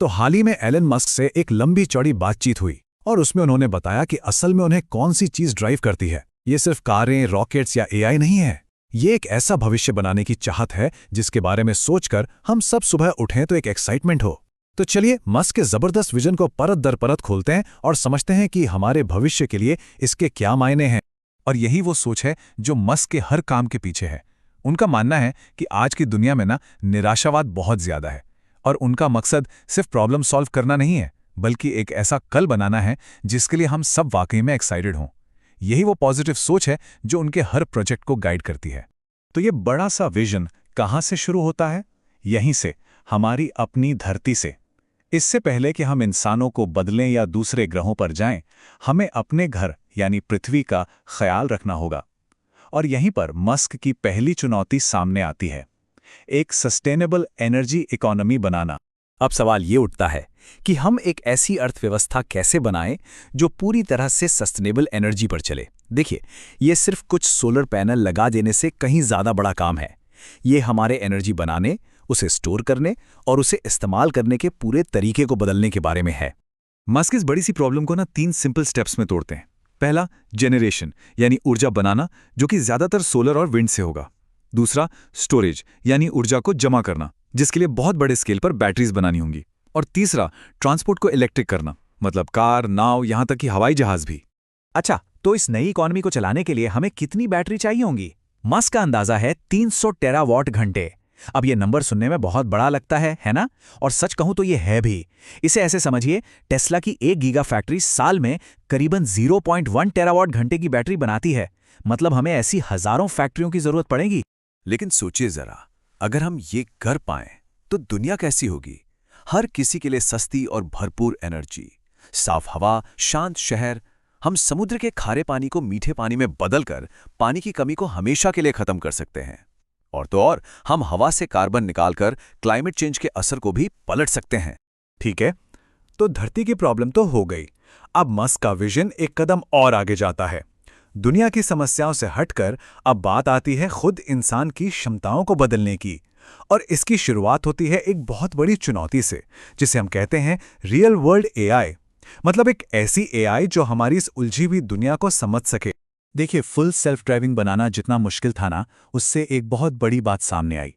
तो हाल ही में Elon Musk से एक लंबी चौड़ी बातचीत हुई और उसमें उन्होंने बताया कि असल में उन्हें कौन सी चीज ड्राइव करती है। ये सिर्फ कारें, रॉकेट्स या एआई नहीं है। ये एक ऐसा भविष्य बनाने की चाहत है जिसके बारे में सोचकर हम सब सुबह उठें तो एक एक्साइटमेंट हो। तो चलिए मस्क के जबरदस्त विजन को परत दर परत खोलते हैं और समझते हैं कि हमारे भविष्य के लिए इसके क्या मायने हैं। और यही वो सोच है जो मस्क के हर काम के पीछे है। उनका मानना है कि आज की दुनिया में निराशावाद बहुत ज्यादा है और उनका मकसद सिर्फ प्रॉब्लम सॉल्व करना नहीं है, बल्कि एक ऐसा कल बनाना है जिसके लिए हम सब वाकई में एक्साइटेड हों। यही वो पॉजिटिव सोच है जो उनके हर प्रोजेक्ट को गाइड करती है। तो ये बड़ा सा विजन कहाँ से शुरू होता है? यहीं से, हमारी अपनी धरती से। इससे पहले कि हम इंसानों को बदलें या दूसरे ग्रहों पर जाएं, हमें अपने घर यानी पृथ्वी का ख्याल रखना होगा। और यहीं पर मस्क की पहली चुनौती सामने आती है, एक सस्टेनेबल एनर्जी इकोनॉमी बनाना। अब सवाल ये उठता है कि हम एक ऐसी अर्थव्यवस्था कैसे बनाएं जो पूरी तरह से सस्टेनेबल एनर्जी पर चले। देखिए, ये सिर्फ कुछ सोलर पैनल लगा देने से कहीं ज़्यादा बड़ा काम है। ये हमारे एनर्जी बनाने, उसे स्टोर करने और उसे इस्तेमाल करने के पूरे तरीके को बदलने के बारे में है। मस्क इस बड़ी सी प्रॉब्लम को 3 सिंपल स्टेप्स में तोड़ते हैं। पहला, जेनरेशन यानी ऊर्जा बनाना, जो कि ज़्यादातर सोलर और विंड से होगा। दूसरा, स्टोरेज यानी ऊर्जा को जमा करना, जिसके लिए बहुत बड़े स्केल पर बैटरीज बनानी होंगी। और तीसरा, ट्रांसपोर्ट को इलेक्ट्रिक करना, मतलब कार, नाव, यहां तक कि हवाई जहाज भी। अच्छा, तो इस नई इकॉनमी को चलाने के लिए हमें कितनी बैटरी चाहिए होंगी? मस्क का अंदाजा है 300 टेरावाट घंटे। अब ये नंबर सुनने में बहुत बड़ा लगता है ना? और सच कहूं तो ये है भी। इसे ऐसे समझिए, टेस्ला की 1 गीगा फैक्ट्री साल में करीबन 0.1 टेरावाट घंटे की बैटरी बनाती है। मतलब हमें ऐसी हजारों फैक्ट्रियों की जरूरत पड़ेगी। लेकिन सोचिए जरा, अगर हम ये कर पाएं तो दुनिया कैसी होगी? हर किसी के लिए सस्ती और भरपूर एनर्जी, साफ हवा, शांत शहर। हम समुद्र के खारे पानी को मीठे पानी में बदलकर पानी की कमी को हमेशा के लिए खत्म कर सकते हैं। और तो और, हम हवा से कार्बन निकालकर क्लाइमेट चेंज के असर को भी पलट सकते हैं। ठीक है, तो धरती की प्रॉब्लम तो हो गई। अब मस्क का विजन एक कदम और आगे जाता है। दुनिया की समस्याओं से हटकर अब बात आती है खुद इंसान की क्षमताओं को बदलने की। और इसकी शुरुआत होती है एक बहुत बड़ी चुनौती से, जिसे हम कहते हैं रियल वर्ल्ड एआई। मतलब एक ऐसी एआई जो हमारी इस उलझी हुई दुनिया को समझ सके। देखिए, फुल सेल्फ ड्राइविंग बनाना जितना मुश्किल था ना, उससे एक बहुत बड़ी बात सामने आई।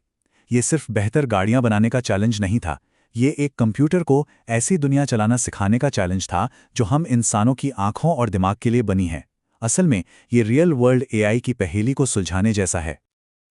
ये सिर्फ बेहतर गाड़ियां बनाने का चैलेंज नहीं था, ये एक कंप्यूटर को ऐसी दुनिया चलाना सिखाने का चैलेंज था जो हम इंसानों की आंखों और दिमाग के लिए बनी है। असल में ये रियल वर्ल्ड एआई की पहेली को सुलझाने जैसा है।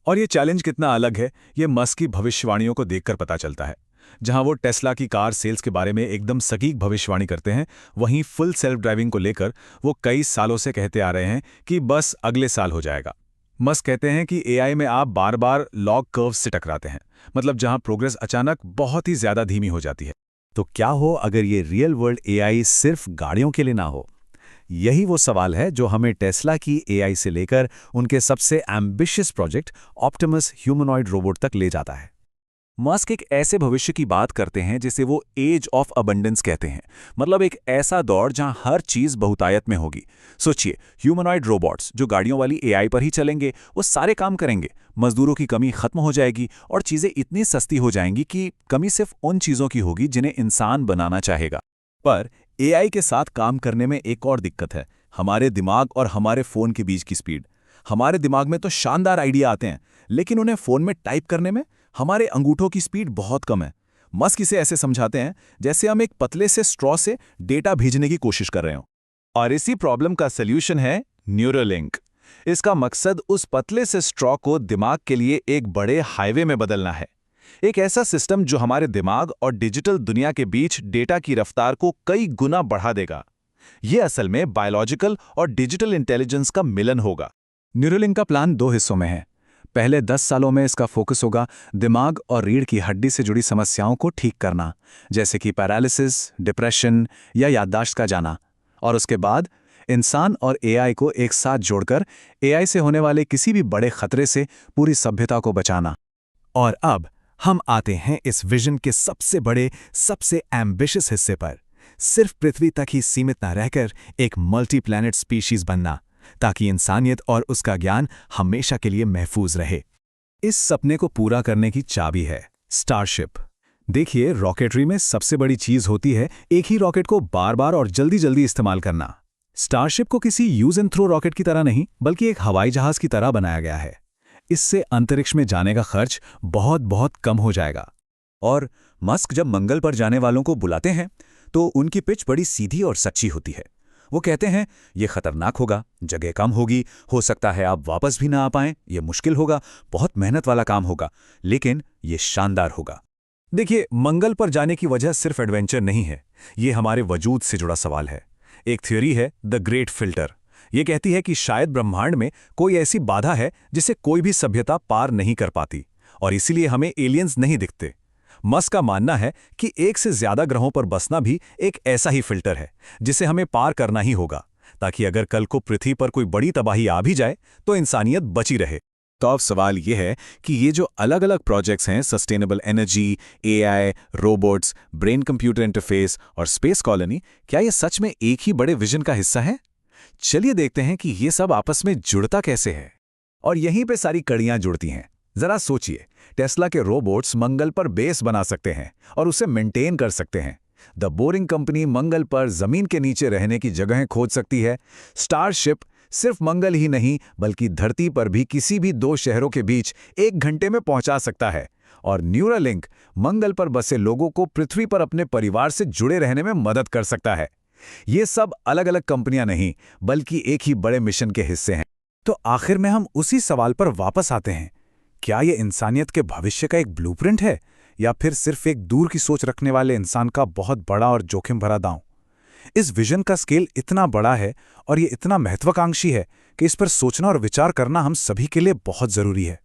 और ये चैलेंज कितना अलग है, ये मस्क की भविष्यवाणियों को देखकर पता चलता है। जहां वो टेस्ला की कार सेल्स के बारे में एकदम सटीक भविष्यवाणी करते हैं, वहीं फुल सेल्फ ड्राइविंग को लेकर वो कई सालों से कहते आ रहे हैं कि बस अगले साल हो जाएगा। मस्क कहते हैं कि एआई में आप बार बार लॉग कर्व्स से टकराते हैं, मतलब जहां प्रोग्रेस अचानक बहुत ही ज्यादा धीमी हो जाती है। तो क्या हो अगर ये रियल वर्ल्ड एआई सिर्फ गाड़ियों के लिए ना हो? यही वो सवाल है जो हमें टेस्ला की एआई से लेकर उनके सबसे ambitious project Optimus humanoid robot तक ले जाता है। मस्क एक ऐसे भविष्य की बात करते हैं जिसे वो एज ऑफ अबंडेंस कहते हैं। मतलब एक ऐसा दौर जहां हर चीज बहुतायत में होगी। सोचिए, ह्यूमनॉइड रोबोट्स जो गाड़ियों वाली एआई पर ही चलेंगे, वो सारे काम करेंगे, मजदूरों की कमी खत्म हो जाएगी और चीजें इतनी सस्ती हो जाएंगी कि कमी सिर्फ उन चीजों की होगी जिन्हें इंसान बनाना चाहेगा। पर एआई के साथ काम करने में एक और दिक्कत है, हमारे दिमाग और हमारे फोन के बीच की स्पीड। हमारे दिमाग में तो शानदार आइडिया आते हैं, लेकिन उन्हें फोन में टाइप करने में हमारे अंगूठों की स्पीड बहुत कम है। मस्क इसे ऐसे समझाते हैं जैसे हम एक पतले से स्ट्रॉ से डेटा भेजने की कोशिश कर रहे हो। और इसी प्रॉब्लम का सल्यूशन है न्यूरोलिंक। इसका मकसद उस पतले से स्ट्रॉ को दिमाग के लिए एक बड़े हाईवे में बदलना है। एक ऐसा सिस्टम जो हमारे दिमाग और डिजिटल दुनिया के बीच डेटा की रफ्तार को कई गुना बढ़ा देगा। यह असल में बायोलॉजिकल और डिजिटल इंटेलिजेंस का मिलन होगा। न्यूरोलिंक का प्लान 2 हिस्सों में है। पहले 10 सालों में इसका फोकस होगा दिमाग और रीढ़ की हड्डी से जुड़ी समस्याओं को ठीक करना, जैसे कि पैरालिसिस, डिप्रेशन या याददाश्त का जाना। और उसके बाद इंसान और एआई को एक साथ जोड़कर एआई से होने वाले किसी भी बड़े खतरे से पूरी सभ्यता को बचाना। और अब हम आते हैं इस विजन के सबसे बड़े, सबसे एम्बिशियस हिस्से पर। सिर्फ पृथ्वी तक ही सीमित न रहकर एक मल्टी प्लैनेट स्पीशीज बनना, ताकि इंसानियत और उसका ज्ञान हमेशा के लिए महफूज रहे। इस सपने को पूरा करने की चाबी है स्टारशिप। देखिए, रॉकेटरी में सबसे बड़ी चीज होती है एक ही रॉकेट को बार बार और जल्दी जल्दी इस्तेमाल करना। स्टारशिप को किसी यूज एंड थ्रो रॉकेट की तरह नहीं, बल्कि एक हवाई जहाज की तरह बनाया गया है। इससे अंतरिक्ष में जाने का खर्च बहुत बहुत कम हो जाएगा। और मस्क जब मंगल पर जाने वालों को बुलाते हैं तो उनकी पिच बड़ी सीधी और सच्ची होती है। वो कहते हैं ये खतरनाक होगा, जगह कम होगी, हो सकता है आप वापस भी ना आ पाएं, ये मुश्किल होगा, बहुत मेहनत वाला काम होगा, लेकिन ये शानदार होगा। देखिए, मंगल पर जाने की वजह सिर्फ एडवेंचर नहीं है, ये हमारे वजूद से जुड़ा सवाल है। एक थ्योरी है द ग्रेट फिल्टर। ये कहती है कि शायद ब्रह्मांड में कोई ऐसी बाधा है जिसे कोई भी सभ्यता पार नहीं कर पाती, और इसीलिए हमें एलियंस नहीं दिखते। मस्क का मानना है कि एक से ज्यादा ग्रहों पर बसना भी एक ऐसा ही फिल्टर है जिसे हमें पार करना ही होगा, ताकि अगर कल को पृथ्वी पर कोई बड़ी तबाही आ भी जाए तो इंसानियत बची रहे। तो अब सवाल ये है कि ये जो अलग अलग प्रोजेक्ट्स हैं, sustainable energy, AI, robots, brain computer interface और स्पेस कॉलोनी, क्या ये सच में एक ही बड़े विजन का हिस्सा है? चलिए देखते हैं कि ये सब आपस में जुड़ता कैसे है। और यहीं पे सारी कड़ियां जुड़ती हैं। जरा सोचिए, टेस्ला के रोबोट्स मंगल पर बेस बना सकते हैं और उसे मेंटेन कर सकते हैं। द बोरिंग कंपनी मंगल पर जमीन के नीचे रहने की जगहें खोज सकती है। स्टारशिप सिर्फ मंगल ही नहीं बल्कि धरती पर भी किसी भी दो शहरों के बीच 1 घंटे में पहुंचा सकता है। और न्यूरालिंक मंगल पर बसे लोगों को पृथ्वी पर अपने परिवार से जुड़े रहने में मदद कर सकता है। ये सब अलग अलग कंपनियां नहीं बल्कि एक ही बड़े मिशन के हिस्से हैं। तो आखिर में हम उसी सवाल पर वापस आते हैं, क्या ये इंसानियत के भविष्य का एक ब्लूप्रिंट है या फिर सिर्फ एक दूर की सोच रखने वाले इंसान का बहुत बड़ा और जोखिम भरा दांव? इस विजन का स्केल इतना बड़ा है और ये इतना महत्वाकांक्षी है कि इस पर सोचना और विचार करना हम सभी के लिए बहुत जरूरी है।